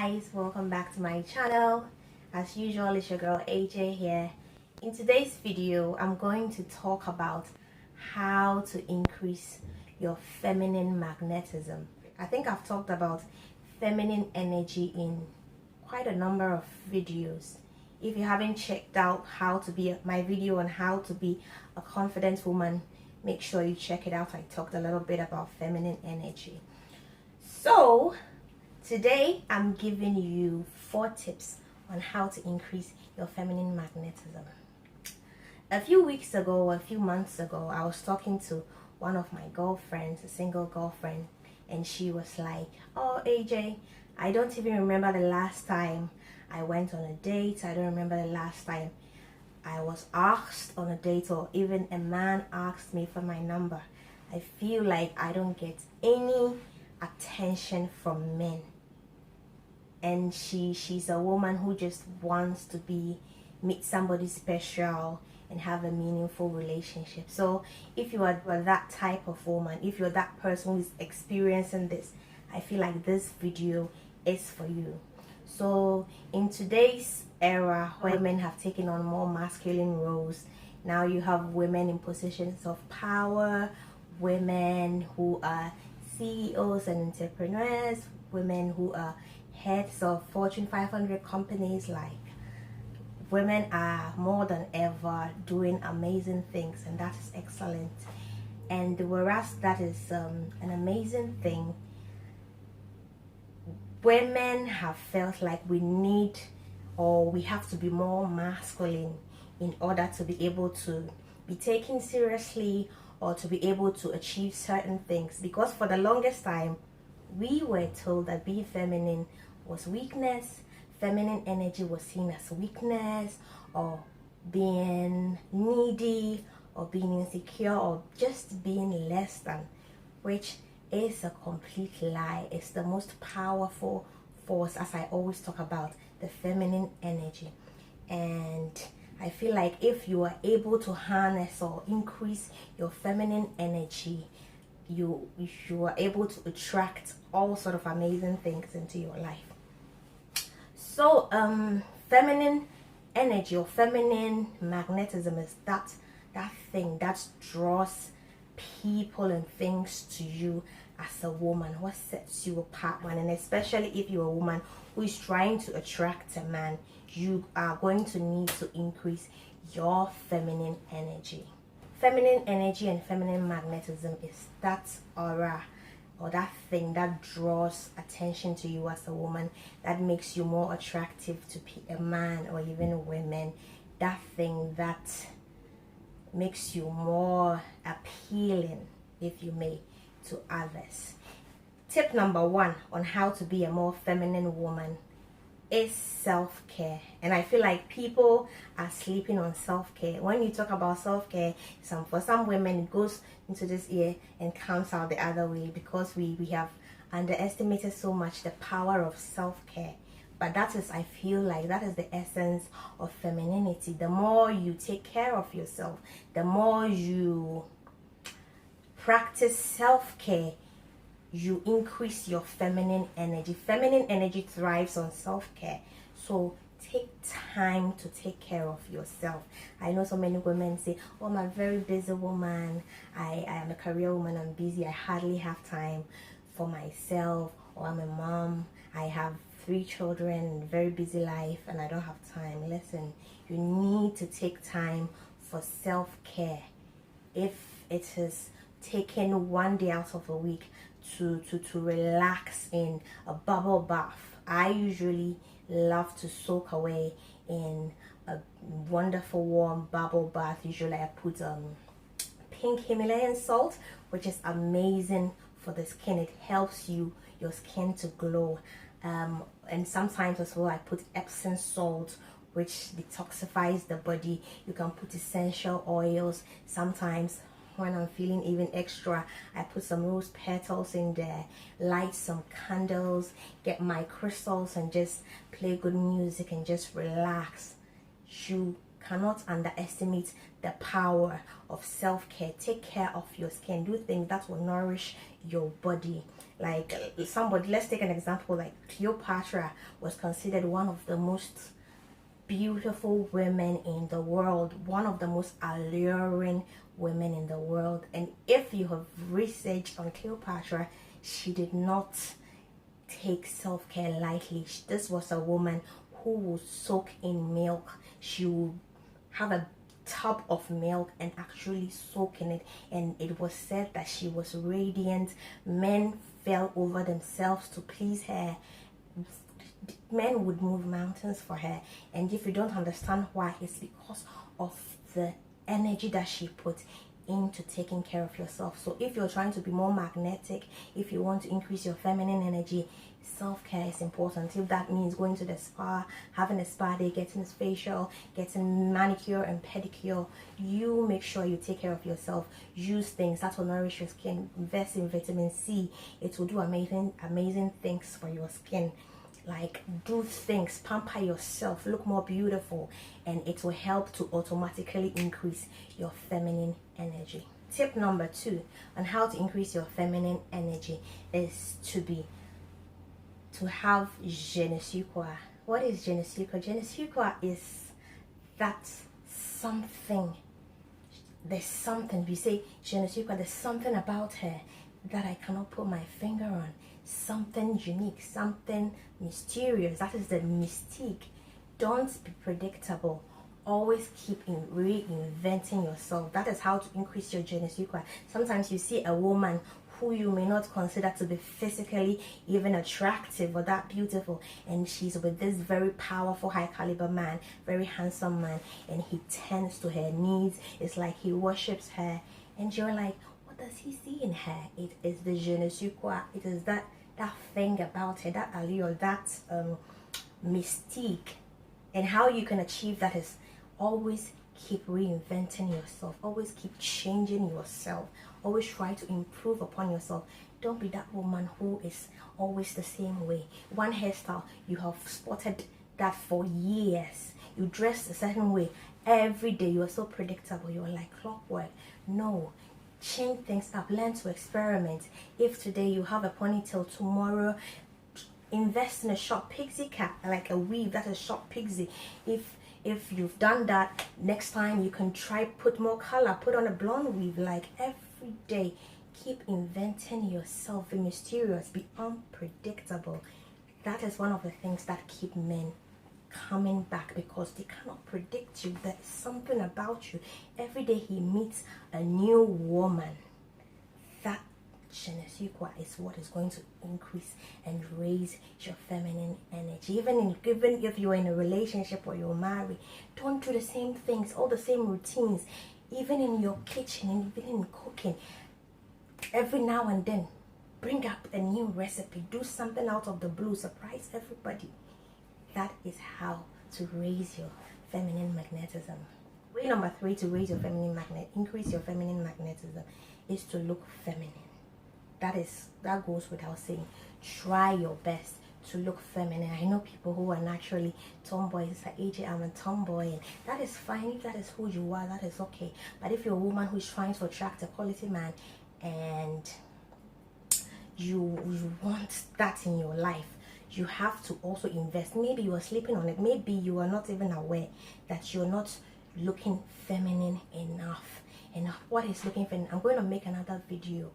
guys, welcome back to my channel. As usual, it's your girl AJ here. In today's video, I'm going to talk about how to increase your feminine magnetism. I think I've talked about feminine energy in quite a number of videos. If you haven't checked out my video on how to be a confident woman, make sure you check it out. I talked a little bit about feminine energy. So today I'm giving you 4 tips on how to increase your feminine magnetism. A few weeks ago or a few months ago, I was talking to one of my girlfriends, a single girlfriend, and she was like, "Oh AJ, I don't even remember the last time I went on a date. I don't remember the last time I was asked on a date, or even a man asked me for my number. I feel like I don't get any attention from men." And she's a woman who just wants to meet somebody special and have a meaningful relationship. So if you are that type of woman, if you're that person who's experiencing this, I feel like this video is for you. So in today's era where men have taken on more masculine roles, now you have women in positions of power, women who are CEOs and entrepreneurs, women who are heads of Fortune 500 companies. Like, women are more than ever doing amazing things, and that is excellent. And whereas that is an amazing thing, women have felt like we have to be more masculine in order to be able to be taken seriously or to be able to achieve certain things. Because for the longest time, we were told that being feminine was weakness. Feminine energy was seen as weakness, or being needy, or being insecure, or just being less than, which is a complete lie. It's the most powerful force, as I always talk about, the feminine energy. And I feel like if you are able to harness or increase your feminine energy, you are able to attract all sort of amazing things into your life. So feminine energy or feminine magnetism is that thing that draws people and things to you as a woman, what sets you apart, man. And especially if you're a woman who is trying to attract a man, you are going to need to increase your feminine energy. Feminine energy and feminine magnetism is that aura or that thing that draws attention to you as a woman, that makes you more attractive to a man or even women. That thing that makes you more appealing, if you may, to others. Tip number 1 on how to be a more feminine woman is self-care. And I feel like people are sleeping on self-care. When you talk about self-care, for some women it goes into this ear and comes out the other way, because we have underestimated so much the power of self-care. But that is, I feel like that is the essence of femininity. The more you take care of yourself, the more you practice self-care, you increase your feminine energy. Feminine energy thrives on self-care. So take time to take care of yourself. I know so many women say, "Oh, I'm a very busy woman. I am a career woman. I'm busy. I hardly have time for myself." Or, "I'm a mom. I have 3 children, very busy life, and I don't have time." Listen, you need to take time for self-care. If it is taking 1 day out of a week to relax in a bubble bath, I usually love to soak away in a wonderful warm bubble bath. Usually I put pink Himalayan salt, which is amazing for the skin. It helps your skin to glow. And sometimes as well I put Epsom salt, which detoxifies the body. You can put essential oils. Sometimes when I'm feeling even extra, I put some rose petals in there, light some candles, get my crystals, and just play good music and just relax. You cannot underestimate the power of self-care. Take care of your skin. Do things that will nourish your body. Like somebody, let's take an example, like Cleopatra was considered one of the most beautiful women in the world, one of the most alluring women in the world. And if you have researched on Cleopatra, she did not take self-care lightly. This was a woman who would soak in milk. She would have a tub of milk and actually soak in it, and it was said that she was radiant. Men fell over themselves to please her. Men would move mountains for her. And if you don't understand why, it's because of the energy that she put into taking care of yourself. So if you're trying to be more magnetic, if you want to increase your feminine energy, self-care is important. If that means going to the spa, having a spa day, getting a facial, getting manicure and pedicure, you make sure you take care of yourself. Use things that will nourish your skin. Invest in vitamin C. It will do amazing things for your skin. Like, do things, pamper yourself, look more beautiful, and it will help to automatically increase your feminine energy. Tip number 2 on how to increase your feminine energy is to have je ne sais quoi. What is je ne sais quoi? Je ne sais quoi is that something. There's something. We say je ne sais quoi. There's something about her that I cannot put my finger on. Something unique, something mysterious. That is the mystique. Don't be predictable. Always keep reinventing yourself. That is how to increase your je ne sais quoi. Sometimes you see a woman who you may not consider to be physically even attractive or that beautiful, and she's with this very powerful, high caliber man, very handsome man, and he tends to her needs. It's like he worships her, and you're like, what does he see in her? It is the je ne sais quoi. It is that thing about her, that allure, that mystique. And how you can achieve that is always keep reinventing yourself. Always keep changing yourself. Always try to improve upon yourself. Don't be that woman who is always the same way. One hairstyle, you have spotted that for years. You dress a certain way every day. You are so predictable. You're like clockwork. No. Change things up. Learn to experiment. If today you have a ponytail, tomorrow invest in a short pixie cap, like a weave that is short pixie. If you've done that, next time you can try put more color, put on a blonde weave. Like every day, keep inventing yourself. Be mysterious, be unpredictable. That is one of the things that keep men coming back, because they cannot predict you. There's something about you. Every day he meets a new woman. That je ne sais quoi is what is going to increase and raise your feminine energy. Even if you're in a relationship or you're married, don't do the same things, all the same routines. Even in your kitchen and even in cooking, every now and then bring up a new recipe. Do something out of the blue. Surprise everybody. That is how to raise your feminine magnetism. Way number 3 to raise your feminine increase your feminine magnetism is to look feminine. That goes without saying. Try your best to look feminine. I know people who are naturally tomboys. It's like, AJ, I'm a tomboy, and that is fine. If that is who you are, that is okay. But if you're a woman who's trying to attract a quality man and you want that in your life, you have to also invest. Maybe you are sleeping on it. Maybe you are not even aware that you're not looking feminine enough. And what is looking feminine? I'm going to make another video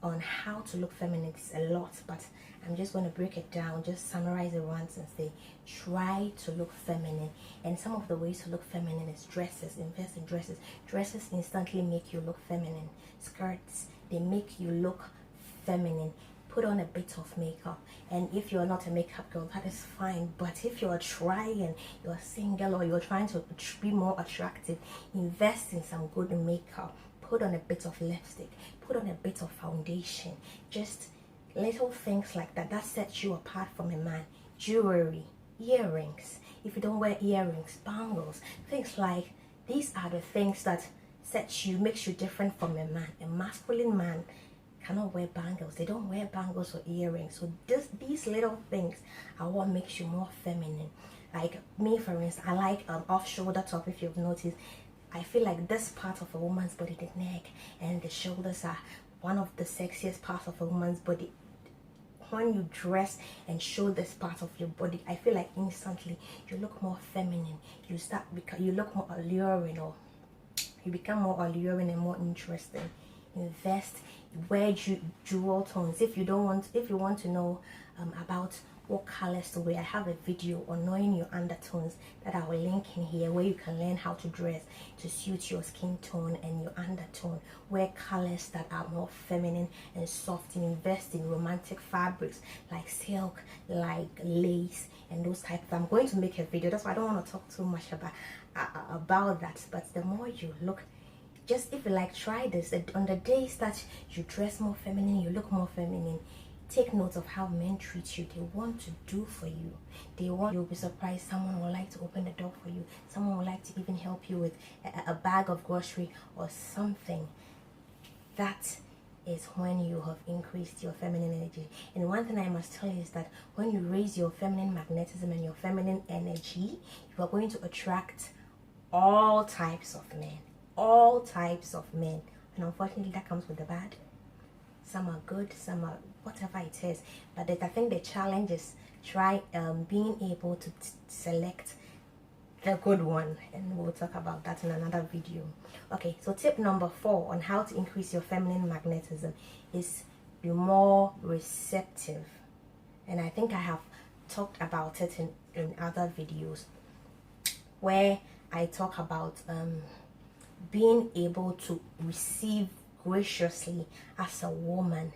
on how to look feminine. It's a lot, but I'm just going to break it down, just summarize it once and say, try to look feminine. And some of the ways to look feminine is dresses. Invest in dresses. Dresses instantly make you look feminine. Skirts, they make you look feminine. Put on a bit of makeup, and if you're not a makeup girl, that is fine. But if you're trying, you're single, or you're trying to be more attractive, invest in some good makeup. Put on a bit of lipstick, put on a bit of foundation. Just little things like that sets you apart from a man. Jewelry, earrings. If you don't wear earrings, bangles, things like these are the things that makes you different from a man. A masculine man cannot wear bangles. They don't wear bangles or earrings. So these little things are what makes you more feminine. Like me, for instance, I like off-shoulder top. If you've noticed, I feel like this part of a woman's body, the neck and the shoulders, are one of the sexiest parts of a woman's body. When you dress and show this part of your body, I feel like instantly you look more feminine. You look more alluring, or you become more alluring and more interesting. Invest, wear jewel tones. If you want to know about what colors to wear, I have a video on knowing your undertones that I will link in here, where you can learn how to dress to suit your skin tone and your undertone. Wear colors that are more feminine and soft, and invest in romantic fabrics like silk, like lace, and those types. I'm going to make a video, that's why I don't want to talk too much about that. But the more you look, just if you like, try this on the days that you dress more feminine, you look more feminine. Take note of how men treat you. They want to do for you. You'll be surprised. Someone will like to open the door for you. Someone will like to even help you with a bag of grocery or something. That is when you have increased your feminine energy. And one thing I must tell you is that when you raise your feminine magnetism and your feminine energy, you are going to attract all types of men. All types of men. And unfortunately, that comes with the bad. Some are good, some are whatever it is. But I think the challenge is try being able to select the good one, and we'll talk about that in another video. Okay, so tip number 4 on how to increase your feminine magnetism is be more receptive. And I think I have talked about it in other videos, where I talk about being able to receive graciously as a woman.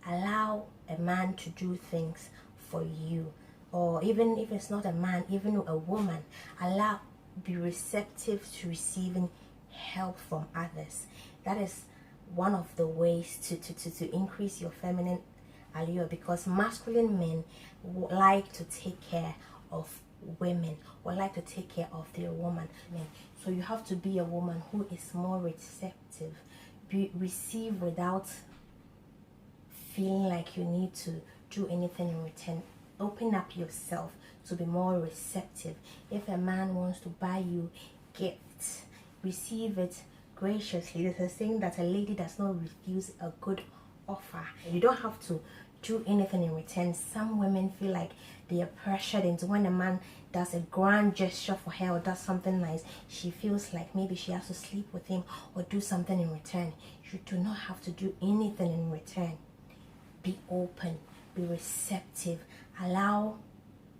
Allow a man to do things for you, or even if it's not a man, even a woman, be receptive to receiving help from others. That is one of the ways to increase your feminine allure, because masculine men like to take care of women, or like to take care of their woman. So you have to be a woman who is more receptive. Receive without feeling like you need to do anything in return. Open up yourself to be more receptive. If a man wants to buy you gifts, receive it graciously. There's a saying that a lady does not refuse a good offer. You don't have to do anything in return. Some women feel like they are pressured into, when a man does a grand gesture for her or does something nice, she feels like maybe she has to sleep with him or do something in return. You do not have to do anything in return. Be open, be receptive, allow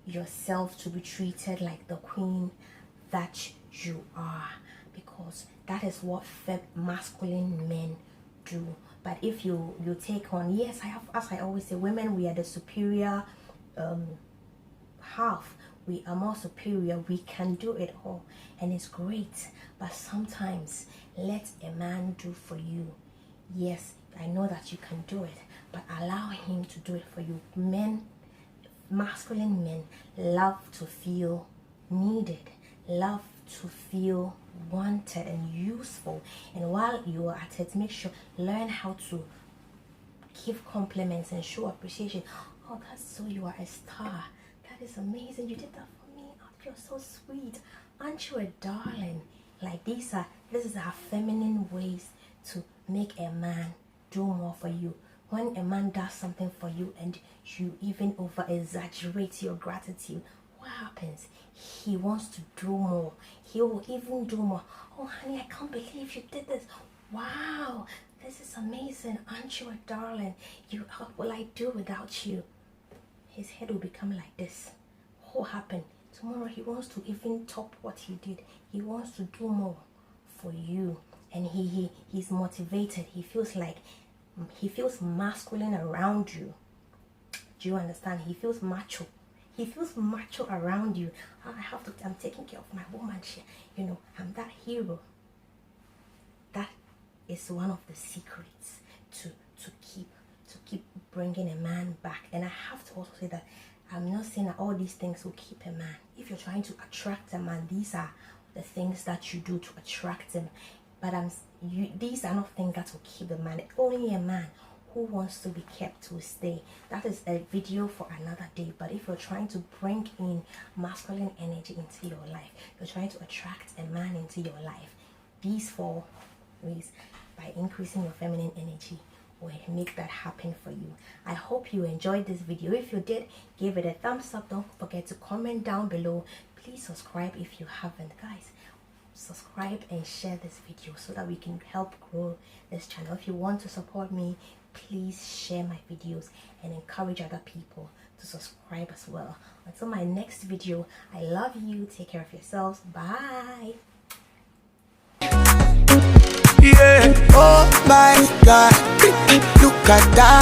yourself to be treated like the queen that you are, because that is what masculine men do. But if you take on, yes, as I always say, women, we are the superior half. We are more superior. We can do it all, and it's great. But sometimes let a man do for you. Yes, I know that you can do it, but allow him to do it for you. Masculine men love to feel needed, love to feel wanted and useful. And while you are at it, make sure, learn how to give compliments and show appreciation. Oh, that's so, you are a star. That is amazing. You did that for me. Oh, you're so sweet. Aren't you a darling? Like this is our feminine ways to make a man do more for you. When a man does something for you and you even over exaggerate your gratitude, what happens? He wants to do more. He will even do more. Oh honey, I can't believe you did this. Wow, this is amazing. Aren't you a darling? What will I do without you? His head will become like this. What happened? Tomorrow he wants to even top what he did. He wants to do more for you. And he's motivated. He feels masculine around you. Do you understand? He feels macho. He feels macho around you. I'm taking care of my woman. I'm that hero. That is one of the secrets to keep bringing a man back. And I have to also say that I'm not saying that all these things will keep a man. If you're trying to attract a man, these are the things that you do to attract him. But these are not things that will keep a man. Only a man who wants to be kept will stay. That is a video for another day. But if you're trying to bring in masculine energy into your life, you're trying to attract a man into your life, these 4 ways, by increasing your feminine energy, will make that happen for you. I hope you enjoyed this video. If you did, give it a thumbs up. Don't forget to comment down below. Please subscribe if you haven't, guys. Subscribe and share this video so that we can help grow this channel. If you want to support me, please share my videos and encourage other people to subscribe as well. Until my next video, I love you. Take care of yourselves. Bye. Yeah, oh my God, look at that.